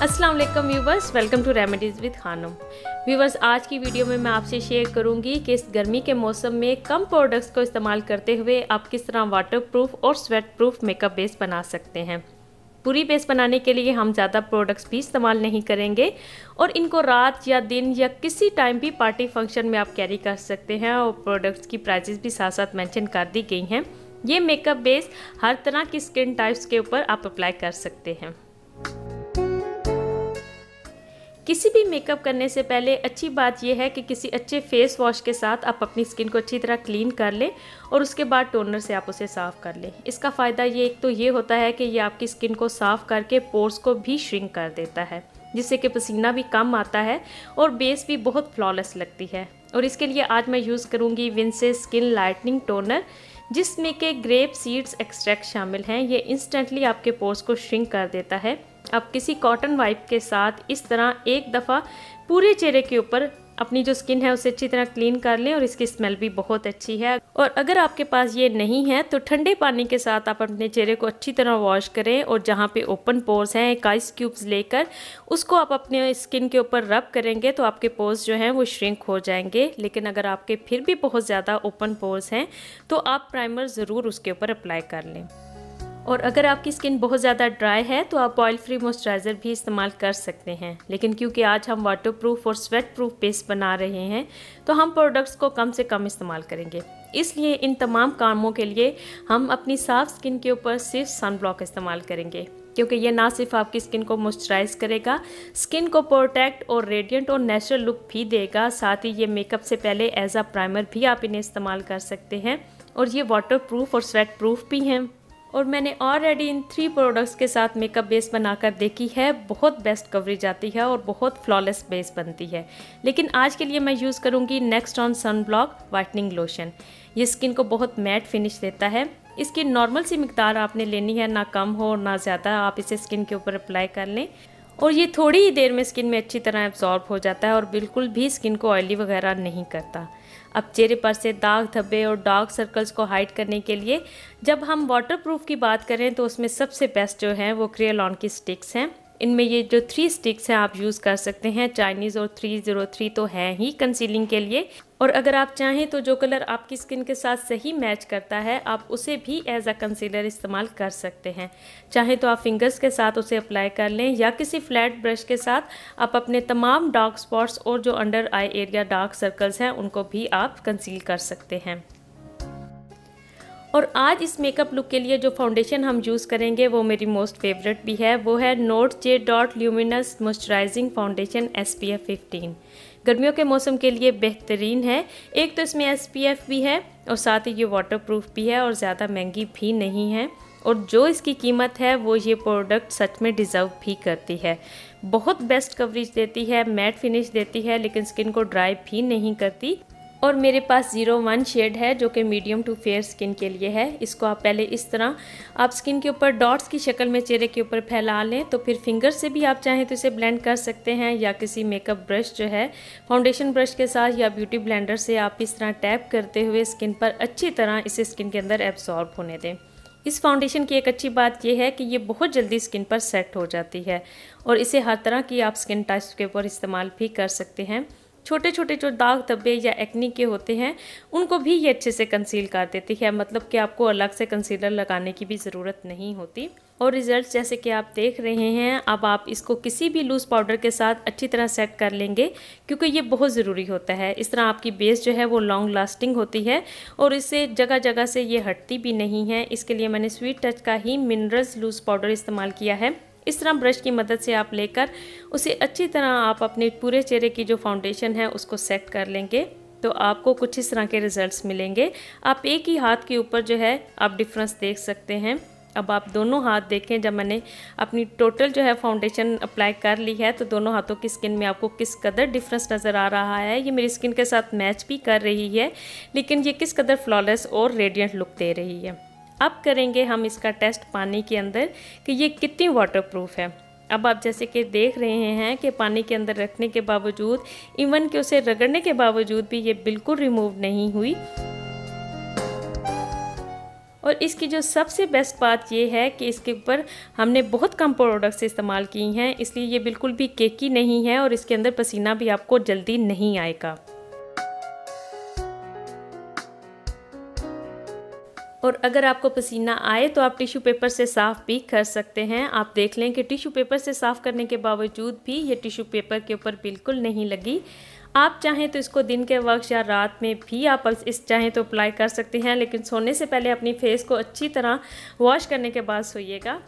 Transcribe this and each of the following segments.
अस्सलाम वालेकुम viewers, welcome to remedies with Khanam. Viewers, आज की वीडियो में मैं आपसे शेयर करूंगी कि इस गर्मी के मौसम में कम प्रोडक्ट्स को इस्तेमाल करते हुए आप किस तरह वाटरप्रूफ और स्वेट प्रूफ मेकअप बेस बना सकते हैं। पूरी बेस बनाने के लिए हम ज़्यादा प्रोडक्ट्स भी इस्तेमाल नहीं करेंगे और इनको रात या दिन या किसी टाइम भी पार्टी फंक्शन में आप कैरी कर सकते हैं और प्रोडक्ट्स की प्राइसेस भी साथ साथ मेंशन कर दी गई हैं। ये मेकअप बेस हर तरह की स्किन टाइप्स के ऊपर आप अप्लाई कर सकते हैं। किसी भी मेकअप करने से पहले अच्छी बात यह है कि किसी अच्छे फेस वॉश के साथ आप अपनी स्किन को अच्छी तरह क्लीन कर लें और उसके बाद टोनर से आप उसे साफ़ कर लें। इसका फ़ायदा ये एक तो ये होता है कि ये आपकी स्किन को साफ़ करके पोर्स को भी श्रिंक कर देता है, जिससे कि पसीना भी कम आता है और बेस भी बहुत फ्लॉलेस लगती है। और इसके लिए आज मैं यूज़ करूँगी विंसेस स्किन लाइटनिंग टोनर, जिसमें के ग्रेप सीड्स एक्सट्रैक्ट शामिल हैं। ये इंस्टेंटली आपके पोर्स को श्रिंक कर देता है। आप किसी कॉटन वाइप के साथ इस तरह एक दफ़ा पूरे चेहरे के ऊपर अपनी जो स्किन है उसे अच्छी तरह क्लीन कर लें और इसकी स्मेल भी बहुत अच्छी है। और अगर आपके पास ये नहीं है तो ठंडे पानी के साथ आप अपने चेहरे को अच्छी तरह वॉश करें और जहाँ पे ओपन पोर्स हैं एक आइस क्यूब्स लेकर उसको आप अपने स्किन के ऊपर रब करेंगे तो आपके पोर्स जो हैं वो श्रिंक हो जाएंगे। लेकिन अगर आपके फिर भी बहुत ज़्यादा ओपन पोर्स हैं तो आप प्राइमर ज़रूर उसके ऊपर अप्लाई कर लें। और अगर आपकी स्किन बहुत ज़्यादा ड्राई है तो आप ऑयल फ्री मॉइस्चराइज़र भी इस्तेमाल कर सकते हैं। लेकिन क्योंकि आज हम वाटरप्रूफ और स्वेट प्रूफ बेस बना रहे हैं तो हम प्रोडक्ट्स को कम से कम इस्तेमाल करेंगे। इसलिए इन तमाम कामों के लिए हम अपनी साफ़ स्किन के ऊपर सिर्फ सन ब्लॉक इस्तेमाल करेंगे, क्योंकि ये ना सिर्फ आपकी स्किन को मॉइस्चराइज़ करेगा, स्किन को प्रोटेक्ट और रेडिएंट और नेचुरल लुक भी देगा। साथ ही ये मेकअप से पहले एज अ प्राइमर भी आप इन्हें इस्तेमाल कर सकते हैं और ये वाटरप्रूफ और स्वेट प्रूफ भी हैं। और मैंने ऑलरेडी इन 3 प्रोडक्ट्स के साथ मेकअप बेस बनाकर देखी है, बहुत बेस्ट कवरेज आती है और बहुत फ्लॉलेस बेस बनती है। लेकिन आज के लिए मैं यूज़ करूँगी next on sunblock whitening lotion. ये स्किन को बहुत मैट फिनिश देता है। इसकी नॉर्मल सी मिकदार आपने लेनी है, ना कम हो और ना ज़्यादा। आप इसे स्किन के ऊपर अप्लाई कर लें और ये थोड़ी ही देर में स्किन में अच्छी तरह एब्जॉर्ब हो जाता है और बिल्कुल भी स्किन को ऑयली वगैरह नहीं करता। अब चेहरे पर से दाग धब्बे और डार्क सर्कल्स को हाइड करने के लिए जब हम वाटरप्रूफ की बात करें तो उसमें सबसे बेस्ट जो है वो क्रेयोलन की स्टिक्स हैं। इनमें ये जो 3 स्टिक्स हैं आप यूज़ कर सकते हैं। चाइनीज़ और 303 तो हैं ही कंसीलिंग के लिए, और अगर आप चाहें तो जो कलर आपकी स्किन के साथ सही मैच करता है आप उसे भी एज अ कंसीलर इस्तेमाल कर सकते हैं। चाहे तो आप फिंगर्स के साथ उसे अप्लाई कर लें या किसी फ्लैट ब्रश के साथ आप अपने तमाम डार्क स्पॉट्स और जो under eye area dark circles हैं उनको भी आप कंसील कर सकते हैं। और आज इस मेकअप लुक के लिए जो फाउंडेशन हम यूज़ करेंगे वो मेरी मोस्ट फेवरेट भी है, वो है note J dot luminous moisturising foundation SPF 15। गर्मियों के मौसम के लिए बेहतरीन है। एक तो इसमें SPF भी है और साथ ही ये वाटरप्रूफ भी है और ज़्यादा महंगी भी नहीं है। और जो इसकी कीमत है वो ये प्रोडक्ट सच में डिज़र्व भी करती है। बहुत बेस्ट कवरेज देती है, मैट फिनिश देती है, लेकिन स्किन को ड्राई भी नहीं करती। और मेरे पास 01 शेड है जो कि मीडियम टू फेयर स्किन के लिए है। इसको आप पहले इस तरह आप स्किन के ऊपर डॉट्स की शक्ल में चेहरे के ऊपर फैला लें, तो फिर फिंगर से भी आप चाहें तो इसे ब्लेंड कर सकते हैं या किसी मेकअप ब्रश जो है फाउंडेशन ब्रश के साथ या ब्यूटी ब्लेंडर से आप इस तरह टैप करते हुए स्किन पर अच्छी तरह इसे स्किन के अंदर एब्जॉर्ब होने दें। इस फाउंडेशन की एक अच्छी बात यह है कि ये बहुत जल्दी स्किन पर सेट हो जाती है और इसे हर तरह की आप स्किन टाइप्स के ऊपर इस्तेमाल भी कर सकते हैं। छोटे छोटे जो दाग धब्बे या एक्नी के होते हैं उनको भी ये अच्छे से कंसील कर देती है, मतलब कि आपको अलग से कंसीलर लगाने की भी ज़रूरत नहीं होती। और रिजल्ट जैसे कि आप देख रहे हैं, अब आप इसको किसी भी लूज़ पाउडर के साथ अच्छी तरह सेट कर लेंगे, क्योंकि ये बहुत ज़रूरी होता है। इस तरह आपकी बेस जो है वो लॉन्ग लास्टिंग होती है और इससे जगह जगह से ये हटती भी नहीं है। इसके लिए मैंने स्वीट टच का ही मिनरल्स लूज़ पाउडर इस्तेमाल किया है। इस तरह ब्रश की मदद से आप लेकर उसे अच्छी तरह आप अपने पूरे चेहरे की जो फाउंडेशन है उसको सेट कर लेंगे तो आपको कुछ इस तरह के रिजल्ट्स मिलेंगे। आप एक ही हाथ के ऊपर जो है आप डिफरेंस देख सकते हैं। अब आप दोनों हाथ देखें, जब मैंने अपनी टोटल जो है फाउंडेशन अप्लाई कर ली है तो दोनों हाथों की स्किन में आपको किस कदर डिफरेंस नज़र आ रहा है। ये मेरी स्किन के साथ मैच भी कर रही है, लेकिन ये किस कदर फ्लॉलेस और रेडिएंट लुक दे रही है। अब करेंगे हम इसका टेस्ट पानी के अंदर कि ये कितनी वाटरप्रूफ है। अब आप जैसे कि देख रहे हैं कि पानी के अंदर रखने के बावजूद, इवन कि उसे रगड़ने के बावजूद भी ये बिल्कुल रिमूव नहीं हुई। और इसकी जो सबसे बेस्ट बात ये है कि इसके ऊपर हमने बहुत कम प्रोडक्ट्स इस्तेमाल की हैं, इसलिए ये बिल्कुल भी केकी नहीं है और इसके अंदर पसीना भी आपको जल्दी नहीं आएगा। और अगर आपको पसीना आए तो आप टिश्यू पेपर से साफ़ भी कर सकते हैं। आप देख लें कि टिश्यू पेपर से साफ़ करने के बावजूद भी ये टिश्यू पेपर के ऊपर बिल्कुल नहीं लगी। आप चाहें तो इसको दिन के वक्त या रात में भी आप इस चाहें तो अप्लाई कर सकते हैं, लेकिन सोने से पहले अपनी फेस को अच्छी तरह वॉश करने के बाद सोइएगा।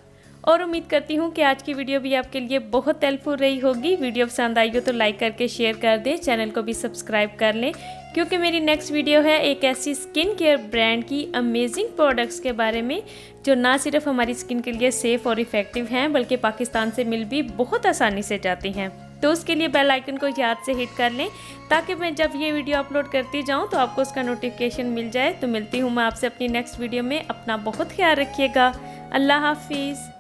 और उम्मीद करती हूँ कि आज की वीडियो भी आपके लिए बहुत हेल्पफुल रही होगी। वीडियो पसंद आई हो तो लाइक करके शेयर कर दें, चैनल को भी सब्सक्राइब कर लें, क्योंकि मेरी नेक्स्ट वीडियो है एक ऐसी स्किन केयर ब्रांड की अमेजिंग प्रोडक्ट्स के बारे में जो ना सिर्फ हमारी स्किन के लिए सेफ़ और इफ़ेक्टिव हैं बल्कि पाकिस्तान से मिल भी बहुत आसानी से जाती हैं। तो उसके लिए बेल आइकन को याद से हिट कर लें ताकि मैं जब ये वीडियो अपलोड करती जाऊँ तो आपको उसका नोटिफिकेशन मिल जाए। तो मिलती हूँ मैं आपसे अपनी नेक्स्ट वीडियो में। अपना बहुत ख्याल रखिएगा। अल्लाह हाफिज़।